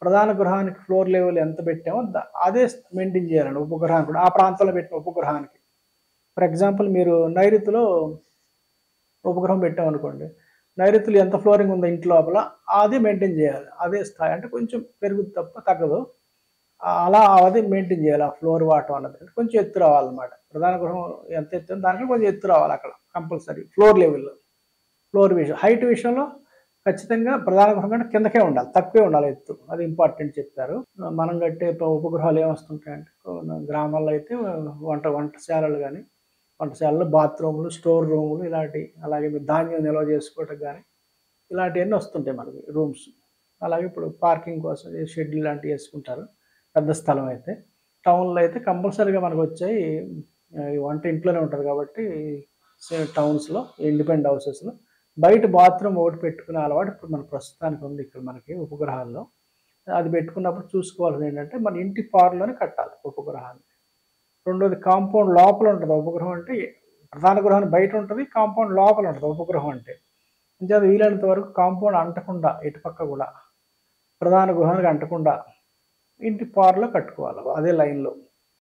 ప్రధాన గృహానికి floor level ఎంత పెట్టామో అదే మెయింటైన్ చేయాలండి ఉపగ్రహానికి కూడా. ఆ ప్రాంతంలో పెట్టిన ఉపగ్రహానికి. ఫర్ ఎగ్జాంపుల్ మీరు నైరుతిలో ఉపగ్రహం పెట్టామనుకోండి. నైరుతిలో ఎంత ఫ్లోరింగ్ ఉందో ఇంటి లోపల అది మెయింటైన్ చేయాలి. అదే స్థాయి. అంటే కొంచెం పెరుగుద్ది తప్ప తగ్గదు. అలా అది మెయింటైన్ చేయాలి. ఆ ఫ్లోర్ వాటం అన్నది. అంటే కొంచెం ఎత్తు రావాలన్నమాట. ప్రధాన గృహం ఎంత ఎత్తు ఉందో దానికంటే కొంచెం ఎత్తు రావాలి అక్కడ కంపల్సరీ ఫ్లోర్ లెవెల్‌లో. ఫ్లోర్ విషయం. హైట్ విషయంలో ఖచ్చితంగా ప్రధాన గృహం కంటే కిందకే ఉండాలి. తక్కువే ఉండాలి ఎత్తు. అది ఇంపార్టెంట్ చెప్పారు. మనం కట్టే ఉపగ్రహాలు ఏమొస్తుంటాయంటే గ్రామాల్లో అయితే వంటశాలలు గాని, వంటశాలలు, బాత్రూములు, స్టోర్ రూములు ఇలాంటి అలాగే ధాన్యం నిల్వ చేసుకోవడానికి గాని ఇలాంటియన్నీ వస్తుంటాయి మనకి రూమ్స్. అలాగే ఇప్పుడు పార్కింగ్ కోసం షెడ్‌లు లాంటివి యేసుకుంటారు. పెద్ద స్థలం అయితే. టౌన్‌లో అయితే కంపల్సరీగా మనకొచ్చాయి ఈ వంట ఇంట్లోనే ఉంటది కాబట్టి టౌన్స్‌లో ఇండిపెండెంట్ హౌసెస్‌లో బయట బాత్రూమ్ ఒకటి పెట్టుకునే అలవాటు ఇప్పుడు మన ప్రస్తుతానికి ఉంది ఇక్కడ మనకి ఉపగ్రహాల్లో. అది పెట్టుకున్నప్పుడు చూసుకోవాల్సిందేంటంటే మన ఇంటి పారులోనే కట్టాలి ఉపగ్రహాన్ని. రెండోది కాంపౌండ్ లోపల ఉంటది ఉపగ్రహం అంటే ప్రధాన గృహానికి బయట ఉంటది. కాంపౌండ్ లోపల ఉంటది ఉపగ్రహం అంటే. అంచేత వీలైనంత వరకు కాంపౌండ్ అంటకుండా ఇటుపక్క గూడా ప్రధాన గృహానికి అంటకుండా ఇంటి పారులో కట్టుకోవాలి. అదే లైన్‌లో.